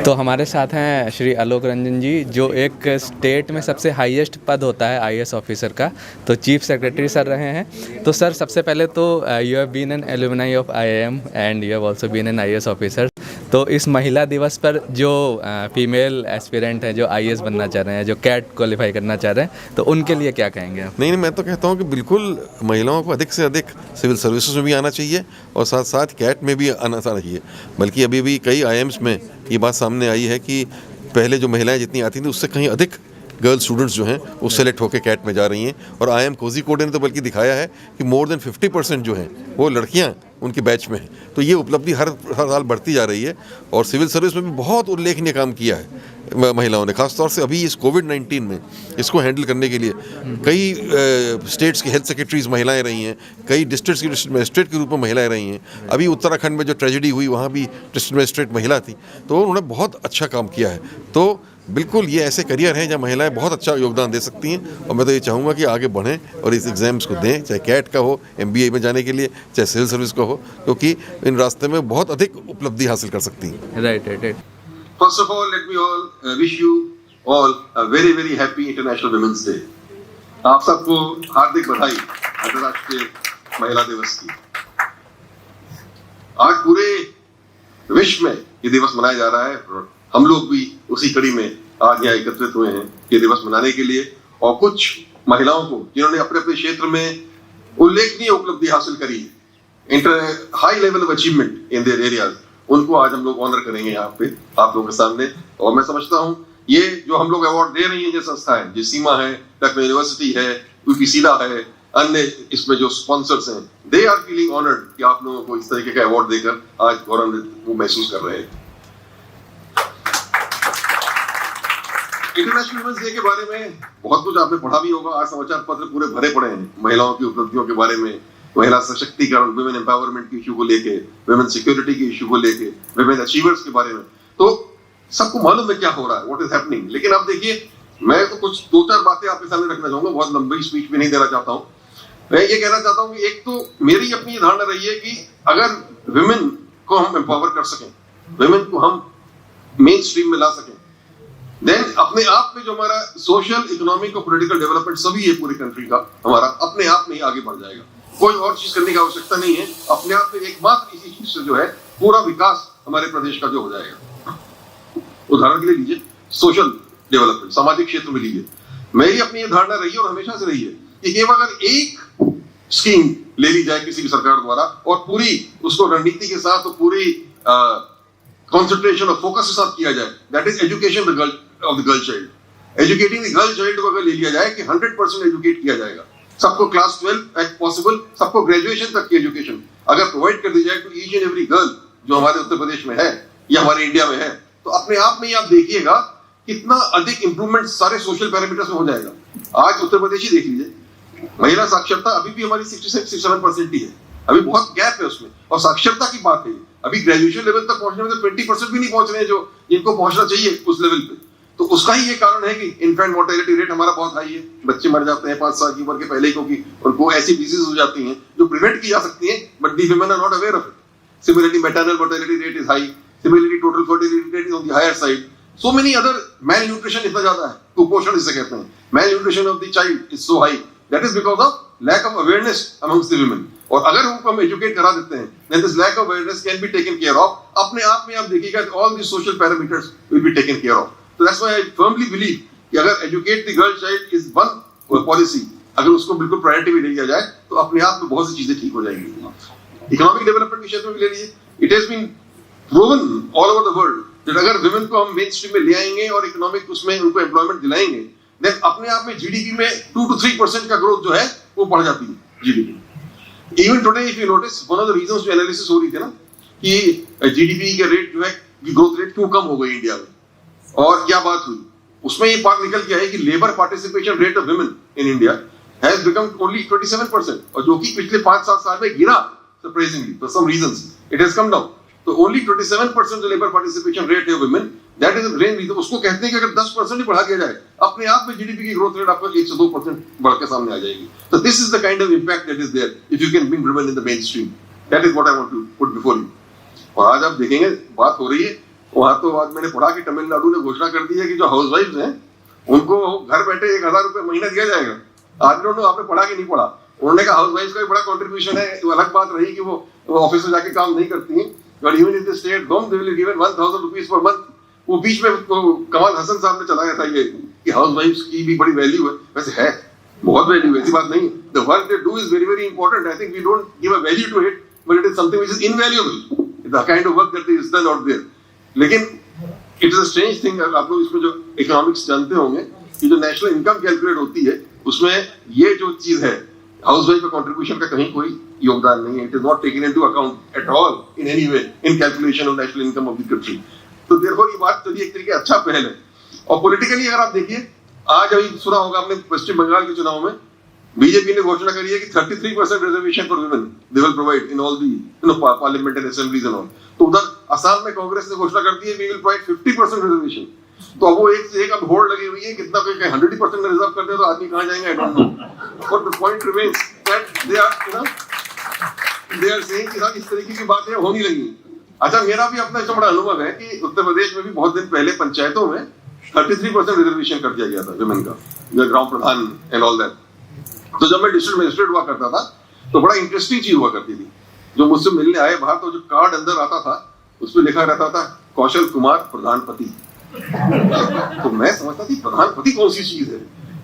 तो हमारे साथ हैं श्री आलोक रंजन जी, जो एक स्टेट में सबसे हाईएस्ट पद होता है आईएएस ऑफिसर का, तो चीफ सेक्रेटरी सर रहे हैं। तो सर, सबसे पहले तो you have been an alumni of IIM and you have also been an IAS officer. तो इस महिला दिवस पर जो फीमेल एस्पिरेंट हैं, जो आईएएस बनना चाह रहे हैं, जो कैट क्वालिफाई करना चाह रहे हैं, तो उनके लिए क्या कहेंगे आप? नहीं, मैं तो कहता हूँ कि बिल्कुल महिलाओं को अधिक से अधिक सिविल सर्विसेज में भी आना चाहिए और साथ साथ कैट में भी आना चाहिए। बल्कि अभी भी कई आईएम्स में ये बात सामने आई है कि पहले जो महिलाएं जितनी आती थी उससे कहीं अधिक गर्ल स्टूडेंट्स जो हैं वो सेलेक्ट होकर कैट में जा रही हैं। और आईएम कोझिकोड ने तो बल्कि दिखाया है कि मोर देन 50% जो हैं वो लड़कियां उनके बैच में हैं। तो ये उपलब्धि हर साल बढ़ती जा रही है और सिविल सर्विस में भी बहुत उल्लेखनीय काम किया है महिलाओं ने। खासतौर से अभी इस कोविड-19 में इसको हैंडल करने के लिए कई स्टेट्स की हेल्थ सेक्रेटरीज महिलाएं रही हैं, कई डिस्ट्रिक्ट्स की डिस्ट्रिक्ट मजिस्ट्रेट के रूप में महिलाएं रही हैं। अभी उत्तराखंड में जो ट्रेजेडी हुई वहाँ भी डिस्ट्रिक्ट मजिस्ट्रेट महिला थी, तो उन्होंने बहुत अच्छा काम किया है। तो बिल्कुल ये ऐसे करियर हैं जहाँ महिलाएं बहुत अच्छा योगदान दे सकती हैं और मैं तो ये चाहूँगा कि आगे बढ़ें और इस एग्ज़ाम्स को दें, चाहे कैट का हो, MBA में जाने के लिए, चाहे सिविल सर्विस का हो, क्योंकि इन रास्ते में बहुत अधिक उपलब्धि हासिल कर सकती हैं। Right. First of all, let me all wish you all a very very happy International Women's Day. आप सबको हार्दिक बधाई अंतर्राष्ट्रीय महिला दिवस की। आज पूरे विश्व में ये दिवस मनाया जा रहा है और हम लोग भी उसी कड़ी में आज यहाँ एकत्रित हुए हैं ये दिवस मनाने के लिए। और कुछ महिलाओं को जिन्होंने अपने अपने क्षेत्र में उल्लेखनीय उपलब्धि हासिल करी है, high level of achievement in their areas, उनको आज हम लोग ऑनर करेंगे यहाँ पे आप लोगों के सामने। और मैं समझता हूँ ये जो हम लोग अवार्ड दे रही है, जो संस्थाएं, जो सीमा है, लखनऊ यूनिवर्सिटी है, UPSIDA है, अन्य इसमें जो स्पॉन्सर्स हैं, दे आर फीलिंग ऑनर्ड कि आप लोगों को इस तरीके का अवार्ड देकर आज गौरवान्वित वो महसूस कर रहे हैं। इंटरनेशनल वुमेन्स डे के बारे में बहुत कुछ आपने पढ़ा भी होगा, आज समाचार पत्र पूरे भरे पड़े हैं महिलाओं की उपलब्धियों के बारे में, महिला सशक्तिकरण, वुमेन एम्पावरमेंट के इशू को लेके, वुमेन सिक्योरिटी के इशू को लेके, वुमेन अचीवर्स के बारे में। तो सबको मालूम है क्या हो रहा है, व्हाट इज हैपनिंग। लेकिन आप देखिए, मैं तो कुछ 2-4 बातें आपके सामने रखना चाहूंगा, बहुत लंबी स्पीच भी नहीं देना चाहता हूँ। मैं ये कहना चाहता हूँ कि एक तो मेरी अपनी धारणा रही है कि अगर वुमेन को हम एम्पावर कर सकें, वुमेन को हम मेन स्ट्रीम में ला सकें, देन अपने आप में जो हमारा सोशल, इकोनॉमिक और पॉलिटिकल डेवलपमेंट सभी है पूरी कंट्री का, हमारा अपने आप में ही आगे बढ़ जाएगा। कोई और चीज करने की आवश्यकता नहीं है, अपने आप में एकमात्र इसी चीज से जो है पूरा विकास हमारे प्रदेश का जो हो जाएगा। उदाहरण के लिए लीजिए सोशल डेवलपमेंट, सामाजिक क्षेत्र में लीजिए। मेरी अपनी ये धारणा रही है और हमेशा से रही है कि केवल अगर एक स्कीम ले ली जाए किसी भी सरकार द्वारा और पूरी उसको रणनीति के साथ और पूरी कॉन्सेंट्रेशन और फोकस के साथ किया जाए, that is education of the girl child. Educating the girl child को अगर ले लिया जाए कि 100% एजुकेट किया जाएगा, सबको क्लास 12 एट पॉसिबल, सबको ग्रेजुएशन तक की एजुकेशन अगर प्रोवाइड कर दी जाए तो ईच एंड एवरी गर्ल जो हमारे उत्तर प्रदेश में है या हमारे इंडिया में है, तो अपने आप में ही आप देखिएगा कितना अधिक इंप्रूवमेंट सारे सोशल पैरामीटर्स में हो जाएगा। आज उत्तर प्रदेश ही देख लीजिए, महिला साक्षरता अभी भी हमारी 66-67% ही है, अभी बहुत गैप है उसमें। और साक्षरता की बात है, अभी ग्रेजुएशन लेवल तक पहुंचने में तो 20% भी नहीं पहुंच रहे हैं जो जिनको पहुंचना चाहिए उस लेवल पे। तो उसका ही ये कारण है कि इन्फेंट मोर्टेलिटी रेट हमारा बहुत हाई है, बच्चे मर जाते हैं 5 साल की उम्र के पहले, क्योंकि उनको ऐसी डिजीज हो जाती हैं जो प्रिवेंट की जा सकती हैं, but the women are not aware of it. Similarly maternal mortality rate is high, similarly total fertility rate is on the higher side. So many other, malnutrition इतना ज्यादा है, कुपोषण इसे कहते हैं, malnutrition of the child is so high, that is because of lack of awareness amongst the women. और अगर उनको हम एजुकेट करा देते हैं, then this lack of awareness can be taken care of। अपने आप में आप देखिएगा all these social parameters will be taken care of। So that's why I firmly believe कि अगर educate the girl child is one policy, अगर उसको बिल्कुल प्रायोरिटी में ले लिया जाए तो अपने आप में बहुत सी चीजें ठीक हो जाएंगी। इकोनॉमिक डेवलपमेंट के क्षेत्र में ले लीजिए, it has been proven all over the world that अगर women को हम मेन स्ट्रीम में ले आएंगे और इकोनॉमिक उसमें उनको एम्प्लॉयमेंट दिलाएंगे, then अपने आप में GDP में 2 to 3% का ग्रोथ जो है वो बढ़ जाती है GDP। Even today, if you notice, one of the reasons जो एनालिसिस हो रही थी ना कि GDP के रेट जो है, ग्रोथ रेट क्यों कम हो गई इंडिया में और क्या बात हुई, उसमें ये बात निकल के आई कि labour participation rate of women in India has become only 27%, और जो कि पिछले 5-7 साल में गिरा surprisingly for some reasons, it has come down. तो ओनली 27% जो लेबर पार्टिसिपेशन रेट है women, that is the main reason. उसको कहते हैं कि अगर 10% ही बढ़ा दिया जाए, अपने आप में GDP की ग्रोथ रेट आपको 1 से 2% बढ़ के सामने आ जाएगी। तो this is the kind of impact that is there if you can bring women in the main stream. That is what I want to put before you. और आज आप देखेंगे बात हो रही है वहां तो आज मैंने पढ़ा कि तमिलनाडु ने घोषणा कर दी है कि जो हाउस वाइफ हैं उनको घर बैठे 1,000 रुपये महीना दिया जाएगा। आज डोंट नो आपने पढ़ा कि नहीं पढ़ा। उन्होंने कहा हाउस वाइफ का भी बड़ा कंट्रीब्यूशन है। तो अलग बात रही कि वो ऑफिस में जाके काम नहीं करती हैं, but even in the state home they will given 1,000 rupees per month. वो बीच में कमाल हसन साहब ने चलाया था ये कि हाउस वाइफ की भी बड़ी वैल्यू है। वैसे है, बहुत वैल्यू है, ऐसी बात नहीं। The work they do is very very important. I think we don't give a value to it, but it is something which is invaluable, the kind of work that is done out there. लेकिन it is a strange thing, आप लोग इसमें जो economics जानते होंगे कि जो national income calculate होती है उसमें ये जो चीज है हाउस वाइफ का कंट्रीब्यूशन का कहीं कोई योगदान नहीं है। It is not taken into account at all in any way in calculation of national income of the country. तो देयरफॉर ये बात चलिए एक तरीके अच्छा पहल है। और पॉलिटिकली अगर आप देखिए, आज अभी सुना होगा आपने पश्चिम बंगाल के चुनाव में बीजेपी ने घोषणा करी है कि 33% reservation for women they will provide in all the parliament and assemblies and all. तो उधर असम में कांग्रेस ने घोषणा कर दी है वी विल प्रोवाइड 50% रिजर्वेशन। तो अब वो एक से एक अब होड़ लगी हुई है, कितना कोई 100% में रिजर्व कर दे तो आदमी कहां जाएंगे, I don't know. But the point remains that they are saying कि इस तरीके की बातें होने लगी। अच्छा, मेरा भी अपना इससे बड़ा अनुभव है कि उत्तर प्रदेश में भी बहुत दिन पहले पंचायतों में 33% रिजर्वेशन कर दिया गया था विमेन का, ग्राम प्रधान एंड ऑल दैट। तो जब मैं डिस्ट्रिक्ट मजिस्ट्रेट हुआ करता था तो बड़ा इंटरेस्टिंग चीज हुआ करती थी। जो मुझसे मिलने आए बाहर, तो जो कार्ड अंदर आता था उस पर लिखा रहता था कौशल कुमार प्रधानपति। तो मैं समझता थी प्रधानपति कौन सी चीज है।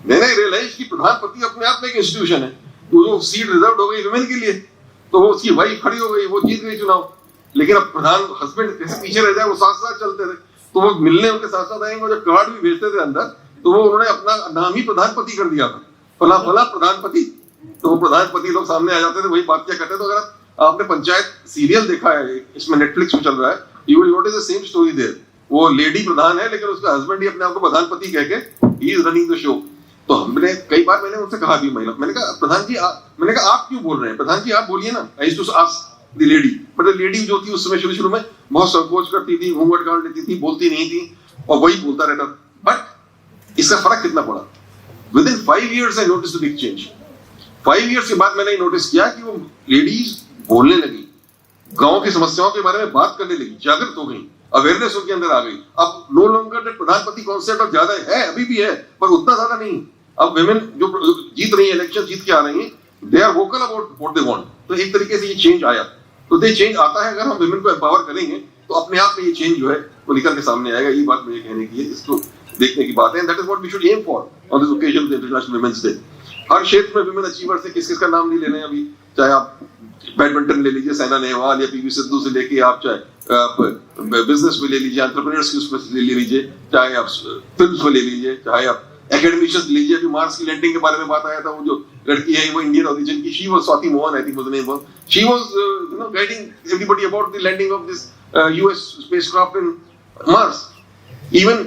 मैंने रियलाइज कि प्रधानपति अपने आप में एक इंस्टीट्यूशन है। तो जो सीट रिजर्व हो गई वुमेन के लिए, तो वो उसकी वाइफ खड़ी हो गई, वो जीत गई चुनाव। लेकिन अब प्रधान हस्बैंड कैसे पीछे रह जाए, वो साथ साथ चलते थे। तो वो मिलने उनके साथ साथ आएंगे, और जब कार्ड भी भेजते थे अंदर, तो वो उन्होंने अपना नाम ही प्रधानपति कर दिया था, फला फला प्रधानपति। तो वो प्रधानपति लोग सामने आ जाते थे, वही बात क्या करते थे। तो अगर आपने पंचायत सीरियल देखा है, इसमें नेटफ्लिक्स में चल रहा है, you will notice the same story there. वो लेडी प्रधान है, लेकिन उसका हस्बैंड ही अपने आप को प्रधानपति कह के he is running the show. तो हमने कई बार मैंने उनसे कहा भी, महिला, मैंने कहा प्रधान जी मैंने कहा आप क्यों बोल रहे हैं, प्रधान जी आप बोलिए ना। I used to ask the lady, but the lady जो थी उस समय शुरू में बहुत संकोच करती थी, घूंघट गाड़ लेती थी, बोलती नहीं थी, और वही बोलता रहता। बट इसका फर्क कितना पड़ा, with in 5 years I notice the big change. 5 years के बाद मैंने नोटिस किया कि वो लेडीज बोलने लगी, गांव की समस्याओं के बारे में बात करने लगी, जागृत हो गई, अवेयरनेस उनके अंदर आ गई। अब नो लॉन्गर प्रधानपति कॉन्सेप्ट अब ज्यादा है, अभी भी है, पर उतना ज्यादा नहीं। अब वुमेन जो जीत रही है, इलेक्शन जीत के आ रही है, they are vocal about what they want. तो एक तरीके से ये चेंज आया। तो ये चेंज आता है, अगर हम वुमेन को एम्पावर करेंगे तो अपने आप में ये चेंज जो है वो निकल के सामने आएगा। ये बात मुझे कहने की है, इसको देखने की बात है। That is what we should aim for on this occasion, international women's day. हर क्षेत्र में वुमेन अचीवर्स है, किस किस का नाम नहीं ले रहे हैं अभी, चाहे आप बैडमिंटन ले लीजिए, साइना नेहवाल या पीवी सिंधु से लेके आप चाहे बिजनेस में ले लीजिए, एंटरप्रेन्योर्स की उसमें ले लीजिए, चाहे आप फिल्म में ले लीजिए, चाहे आप एकेडमिशियंस लीजिए। अभी मार्स की लैंडिंग के बारे में बात आया था, वो जो लड़की है वो इंडियन ओरिजिन की, she was Swati Mohan, I think was the name of, she was guiding everybody about the landing of this US spacecraft in Mars. Even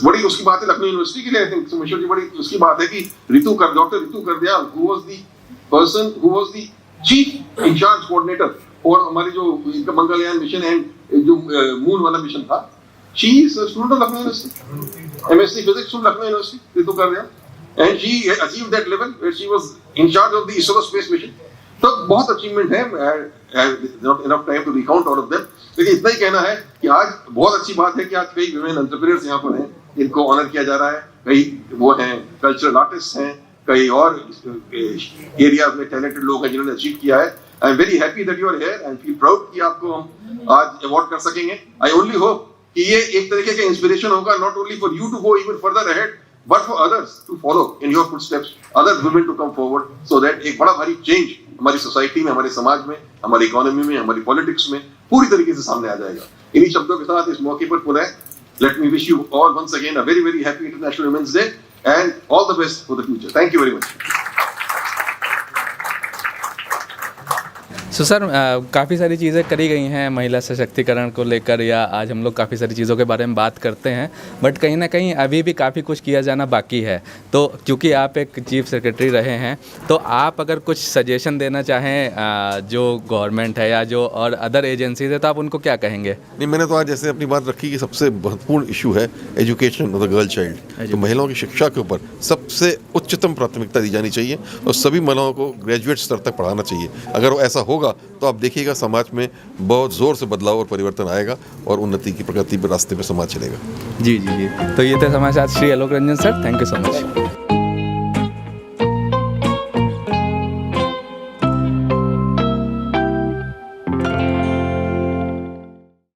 बड़ी उसकी बात है लखनऊ यूनिवर्सिटी के लिए, आई थिंक सुमेश्वर जी, बड़ी उसकी बात है कि doctor Ritu Kardayal, who was the person who was the chief incharge coordinator और हमारी जो मंगलयान मिशन एंड जो मून वाला मिशन था, she is a student of Lucknow university, MSc physics from Lucknow university, Ritu Kardayal, and she achieved that level where she was in charge of the ISRO space mission. तो बहुत achievement है, not enough time to recount all of them. लेकिन इतना ही कहना है कि आज बहुत अच्छी बात है कि आज कई वुमेन एंटरप्रेन्योर्स यहाँ पर हैं, इनको ऑनर किया जा रहा है। कई वो हैं कल्चरल आर्टिस्ट हैं, कई और एरियाज में टैलेंटेड लोग हैं जिन्होंने अचीव किया है। I am very happy that you are here and feel proud कि आपको हम आज अवार्ड कर सकेंगे। आई ओनली होप कि ये एक तरीके का इंस्पिरेशन होगा, not only for you to go even further ahead, but for others to follow in your footsteps, other women to come forward, so that एक बड़ा भारी चेंज हमारी सोसाइटी में, हमारे समाज में, हमारी इकोनॉमी में, हमारी पॉलिटिक्स में पूरी तरीके से सामने आ जाएगा। इन्हीं शब्दों के साथ इस मौके पर पुनः let me wish you all once again a very very happy International Women's Day and all the best for the future. Thank you very much. So sir, काफ़ी सारी चीज़ें करी गई हैं महिला सशक्तिकरण को लेकर, या आज हम लोग काफ़ी सारी चीज़ों के बारे में बात करते हैं, बट कहीं ना कहीं अभी भी काफ़ी कुछ किया जाना बाकी है। तो क्योंकि आप एक चीफ सेक्रेटरी रहे हैं, तो आप अगर कुछ सजेशन देना चाहें जो गवर्नमेंट है या जो और अदर एजेंसीज है, तो आप उनको क्या कहेंगे? नहीं, मैंने तो आज जैसे अपनी बात रखी कि सबसे महत्वपूर्ण इशू है education of the girl child. तो महिलाओं की शिक्षा के ऊपर सबसे उच्चतम प्राथमिकता दी जानी चाहिए और सभी महिलाओं को ग्रेजुएट स्तर तक पढ़ाना चाहिए। अगर वो ऐसा होगा होगा तो आप देखिएगा समाज में बहुत ज़ोर से बदलाव और परिवर्तन आएगा और उन्नति की प्रगति के रास्ते पे समाज चलेगा। जी जी जी, तो ये थे हमारे साथ Shri Alok Ranjan sir, thank you so much.